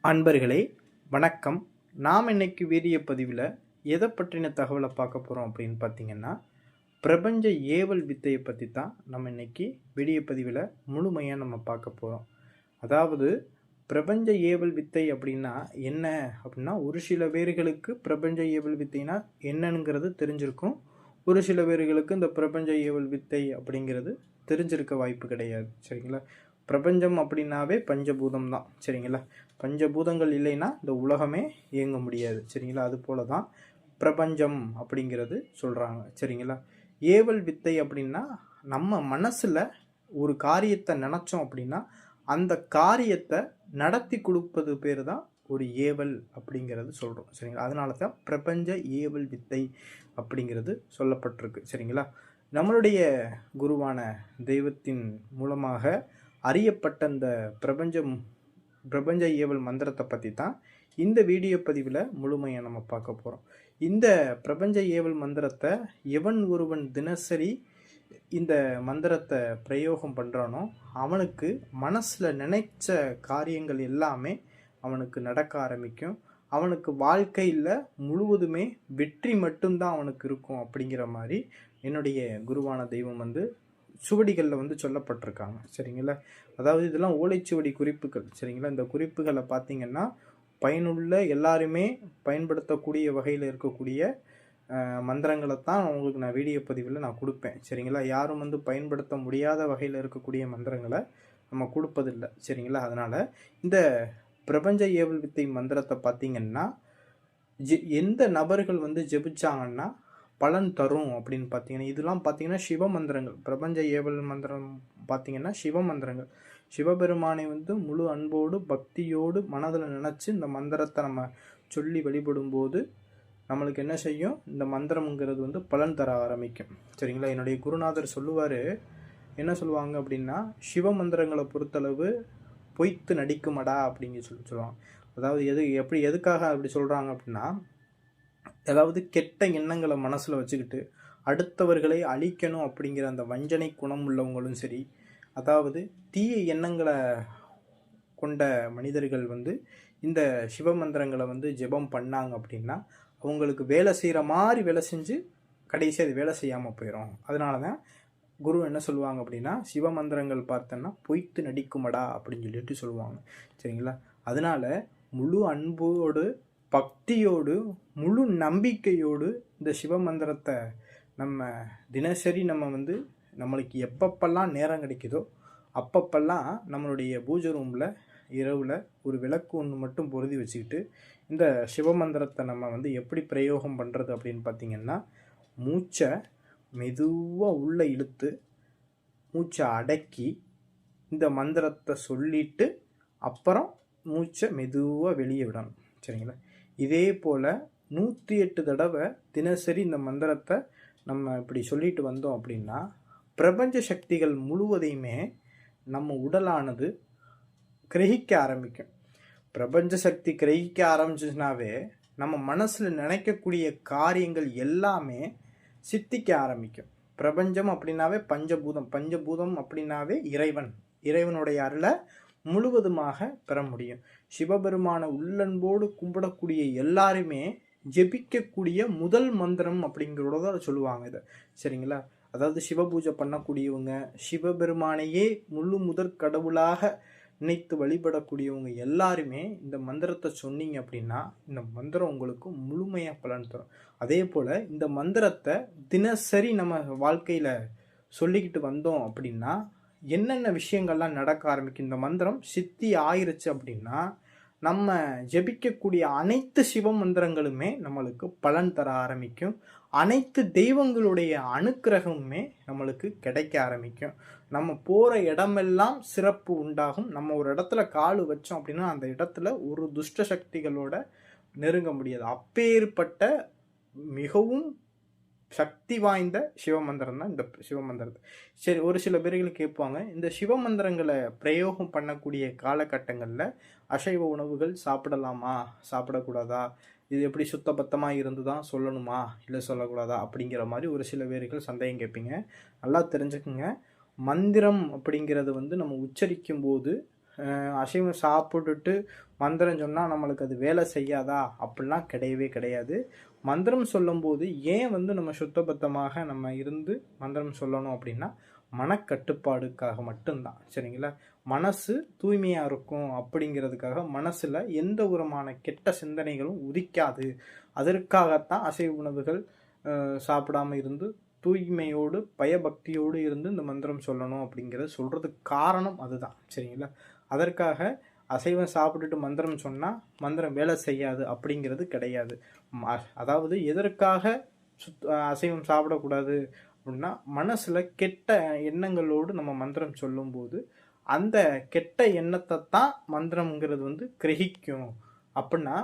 அன்பர்களே வணக்கம். நாம் இன்னைக்கு வீடியோ பதிவில் எதை பற்றின தகவலை பார்க்க போகிறோம் அப்படின்னு பார்த்தீங்கன்னா, பிரபஞ்ச ஏவல் வித்தையை பற்றி தான் நம்ம இன்னைக்கு வீடியோ பதிவில் முழுமையாக நம்ம பார்க்க போகிறோம். அதாவது பிரபஞ்ச ஏவல் வித்தை அப்படின்னா என்ன அப்படின்னா, ஒரு சில பேர்களுக்கு பிரபஞ்ச ஏவல் வித்தைனா என்னங்கிறது தெரிஞ்சிருக்கும். ஒரு சில பேர்களுக்கு இந்த பிரபஞ்ச ஏவல் வித்தை அப்படிங்கிறது தெரிஞ்சிருக்க வாய்ப்பு கிடையாது. சரிங்களா? பிரபஞ்சம் அப்படின்னாவே பஞ்சபூதம் தான். சரிங்களா? பஞ்சபூதங்கள் இல்லைன்னா இந்த உலகமே இயங்க முடியாது. சரிங்களா? அது போல தான் பிரபஞ்சம் அப்படிங்கிறது சொல்கிறாங்க. சரிங்களா? ஏவல் வித்தை அப்படின்னா, நம்ம மனசில் ஒரு காரியத்தை நினச்சோம் அப்படின்னா அந்த காரியத்தை நடத்தி கொடுப்பது பேர் தான் ஒரு ஏவல் அப்படிங்கிறது சொல்கிறோம். சரிங்களா? அதனால தான் பிரபஞ்ச ஏவல் வித்தை அப்படிங்கிறது சொல்லப்பட்டிருக்கு. சரிங்களா? நம்மளுடைய குருவான தெய்வத்தின் மூலமாக அறியப்பட்ட இந்த பிரபஞ்ச ஏவல் மந்திரத்தை பற்றி தான் இந்த வீடியோ பதிவில் முழுமையாக நம்ம பார்க்க போகிறோம். இந்த பிரபஞ்ச ஏவல் மந்திரத்தை எவன் ஒருவன் தினசரி இந்த மந்திரத்தை பிரயோகம் பண்ணுறானோ அவனுக்கு மனசில் நினைச்ச காரியங்கள் எல்லாமே அவனுக்கு நடக்க ஆரம்பிக்கும். அவனுக்கு வாழ்க்கையில் முழுவதுமே வெற்றி மட்டும்தான் அவனுக்கு இருக்கும் அப்படிங்கிற மாதிரி என்னுடைய குருவான தெய்வம் சுவடிகளில் சொல்லப்பட்டிருக்காங்க. சரிங்களா? அதாவது இதெல்லாம் ஓலைச்சுவடி குறிப்புகள். சரிங்களா? இந்த குறிப்புகளை பார்த்தீங்கன்னா பயனுள்ள எல்லாருமே பயன்படுத்தக்கூடிய வகையில் இருக்கக்கூடிய மந்திரங்களை தான் உங்களுக்கு நான் வீடியோ பதிவில் நான் கொடுப்பேன். சரிங்களா? யாரும் பயன்படுத்த முடியாத வகையில் இருக்கக்கூடிய மந்திரங்களை நம்ம கொடுப்பதில்லை. சரிங்களா? அதனால் இந்த பிரபஞ்ச ஏவல் வித்தை மந்திரத்தை பார்த்தீங்கன்னா எந்த நபர்கள் ஜெபிச்சாங்கன்னா பலன் தரும் அப்படின்னு பார்த்தீங்கன்னா, இதெல்லாம் பார்த்தீங்கன்னா சிவ மந்திரங்கள். பிரபஞ்ச ஏவல் மந்திரம் பார்த்தீங்கன்னா சிவ மந்திரங்கள். சிவபெருமானை முழு அன்போடு பக்தியோடு மனதில் நினச்சி இந்த மந்திரத்தை நம்ம சொல்லி வழிபடும்போது நம்மளுக்கு என்ன செய்யும், இந்த மந்திரம்ங்கிறது பலன் தர ஆரம்பிக்கும். சரிங்களா? என்னுடைய குருநாதர் சொல்லுவார், என்ன சொல்லுவாங்க அப்படின்னா, சிவ மந்திரங்களை பொறுத்தளவு பொய்த்து நடிக்குமடா அப்படிங்க சொல்லுவாங்க. அதாவது எதுக்காக அப்படி சொல்கிறாங்க அப்படின்னா, அதாவது கெட்ட எண்ணங்களை மனசில் வச்சுக்கிட்டு அடுத்தவர்களை அழிக்கணும் அப்படிங்கிற அந்த வஞ்சனை குணம் உள்ளவங்களும் சரி, அதாவது தீய எண்ணங்களை கொண்ட மனிதர்கள் இந்த சிவமந்திரங்களை ஜெபம் பண்ணாங்க அப்படின்னா அவங்களுக்கு வேலை செய்கிற மாதிரி வேலை செஞ்சு கடைசி அது வேலை செய்யாமல் போயிடும். அதனால தான் குரு என்ன சொல்லுவாங்க அப்படின்னா, சிவமந்திரங்கள் பார்த்தோன்னா பொய்த்து நடிக்குமடா அப்படின்னு சொல்லிட்டு சொல்லுவாங்க. சரிங்களா? அதனால முழு அன்போடு பக்தியோடு முழு நம்பிக்கையோடு இந்த சிவமந்திரத்தை நம்ம தினசரி நம்ம நம்மளுக்கு எப்பப்பெல்லாம் நேரம் கிடைக்குதோ அப்பப்பெல்லாம் நம்மளுடைய பூஜை ரூமில் இரவில் ஒரு விளக்கு ஒன்று மட்டும் பொருதி வச்சுக்கிட்டு இந்த சிவமந்திரத்தை நம்ம எப்படி பிரயோகம் பண்ணுறது அப்படின்னு பார்த்திங்கன்னா, மூச்சை மெதுவாக உள்ளே இழுத்து மூச்சை அடக்கி இந்த மந்திரத்தை சொல்லிட்டு அப்புறம் மூச்சை மெதுவாக வெளியே விடணும். சரிங்களா? இதே போல் 108 தடவை தினசரி இந்த மந்திரத்தை நம்ம இப்படி சொல்லிட்டு வந்தோம் அப்படின்னா பிரபஞ்ச சக்திகள் முழுவதையுமே நம்ம உடலானது கிரகிக்க ஆரம்பிக்கும். பிரபஞ்ச சக்தி கிரகிக்க ஆரம்பிச்சுனாவே நம்ம மனசில் நினைக்கக்கூடிய காரியங்கள் எல்லாமே சித்திக்க ஆரம்பிக்கும். பிரபஞ்சம் அப்படின்னாவே பஞ்சபூதம் அப்படின்னாவே இறைவனுடைய அருளை முழுவதுமாக பெற முடியும். சிவபெருமான உள்ளன்போடு கும்பிடக்கூடிய எல்லாருமே ஜெபிக்கக்கூடிய முதல் மந்திரம் அப்படிங்கிறத சொல்லுவாங்க இதை. சரிங்களா? அதாவது சிவ பூஜை பண்ணக்கூடியவங்க, சிவபெருமானையே முதற் கடவுளாக நினைத்து வழிபடக்கூடியவங்க எல்லாருமே இந்த மந்திரத்தை சொன்னீங்க அப்படின்னா இந்த மந்திரம் உங்களுக்கு முழுமையாக பலன் தரும். அதே போல் இந்த மந்திரத்தை தினசரி நம்ம வாழ்க்கையில் சொல்லிக்கிட்டு வந்தோம் அப்படின்னா என்னென்ன விஷயங்கள்லாம் நடக்க ஆரம்பிக்கும். இந்த மந்திரம் சித்தி ஆயிருச்சு அப்படின்னா நம்ம ஜெபிக்கக்கூடிய அனைத்து சிவ மந்திரங்களுமே நம்மளுக்கு பலன் தர ஆரம்பிக்கும். அனைத்து தெய்வங்களுடைய அனுக்கிரகமுமே நம்மளுக்கு கிடைக்க ஆரம்பிக்கும். நம்ம போகிற இடமெல்லாம் சிறப்பு உண்டாகும். நம்ம ஒரு இடத்துல கால் வச்சோம் அப்படின்னா அந்த இடத்துல ஒரு துஷ்ட சக்திகளோட நெருங்க முடியாது. அப்பேற்பட்ட மிகவும் சக்தி வாய்ந்த சிவமந்திரம் தான் இந்த சிவமந்திரத்தை. சரி, ஒரு சில பேர்கள் கேட்பாங்க, இந்த சிவமந்திரங்களை பிரயோகம் பண்ணக்கூடிய காலகட்டங்களில் அசைவ உணவுகள் சாப்பிடலாமா சாப்பிடக்கூடாதா, இது எப்படி சுத்தபத்தமாக இருந்து தான் சொல்லணுமா இல்லை சொல்லக்கூடாதா அப்படிங்கிற மாதிரி ஒரு சில பேர்கள் சந்தேகம் கேட்பீங்க. நல்லா தெரிஞ்சுக்குங்க, மந்திரம் அப்படிங்கிறது நம்ம உச்சரிக்கும் போது அசைவம் சாப்பிட்டுட்டு மந்திரம் சொன்னால் நம்மளுக்கு அது வேலை செய்யாதா அப்படிலாம் கிடையவே கிடையாது. மந்திரம் சொல்லும்போது ஏன் நம்ம சுத்தபத்தமாக நம்ம இருந்து மந்திரம் சொல்லணும் அப்படின்னா மனக்கட்டுப்பாடுக்காக மட்டும்தான். சரிங்களா? மனசு தூய்மையாக இருக்கும் அப்படிங்கிறதுக்காக, மனசில் எந்த விதமான கெட்ட சிந்தனைகளும் உதிக்காது. அதற்காகத்தான் அசைவ உணவுகள் சாப்பிடாம இருந்து தூய்மையோடு பயபக்தியோடு இருந்து இந்த மந்திரம் சொல்லணும் அப்படிங்கிறத சொல்கிறதுக்கு காரணம் அதுதான். சரிங்களா? அதற்காக அசைவம் சாப்பிட்டுட்டு மந்திரம் சொன்னால் மந்திரம் வேலை செய்யாது அப்படிங்கிறது கிடையாது. அதாவது எதற்காக அசைவம் சாப்பிடக்கூடாது அப்படின்னா, மனசில் கெட்ட எண்ணங்களோடு நம்ம மந்திரம் சொல்லும்போது அந்த கெட்ட எண்ணத்தை தான் மந்திரம்ங்கிறது கிரகிக்கும். அப்படின்னா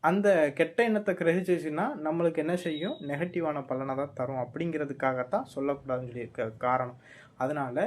அந்த கெட்ட எண்ணத்தை கிரகிச்சிச்சுன்னா நம்மளுக்கு என்ன செய்யும்? நெகட்டிவான பலனை தான் தரும். அப்படிங்கிறதுக்காகத்தான் சொல்லக்கூடாதுன்னு சொல்லியிருக்க காரணம். அதனால்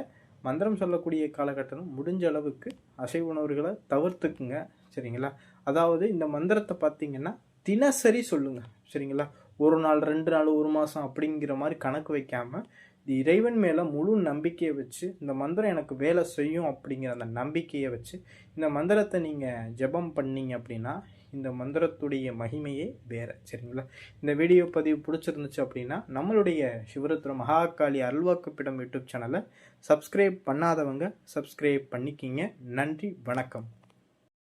மந்திரம் சொல்லக்கூடிய காலகட்டம் முடிஞ்ச அளவுக்கு அசைவ உணவுகளை தவிர்த்துக்குங்க. சரிங்களா? அதாவது இந்த மந்திரத்தை பார்த்தீங்கன்னா தினசரி சொல்லுங்க. சரிங்களா? ஒரு நாள், 2 நாள், 1 மாதம் அப்படிங்கிற மாதிரி கணக்கு வைக்காமல் இறைவன் மேலே முழு நம்பிக்கையை வச்சு இந்த மந்திரம் எனக்கு வேலை செய்யும் அப்படிங்கிற அந்த நம்பிக்கையை வச்சு இந்த மந்திரத்தை நீங்கள் ஜெபம் பண்ணீங்க அப்படின்னா இந்த மந்திரத்துடைய மகிமையே வேறு. சரிங்களா? இந்த வீடியோ பதிவு பிடிச்சிருந்துச்சு அப்படின்னா நம்மளுடைய சிவருத்ர மகாகாளி அருள்வாக்குப்பிடம் யூடியூப் சேனலை சப்ஸ்கிரைப் பண்ணாதவங்க சப்ஸ்கிரைப் பண்ணிக்கிங்க. நன்றி, வணக்கம்.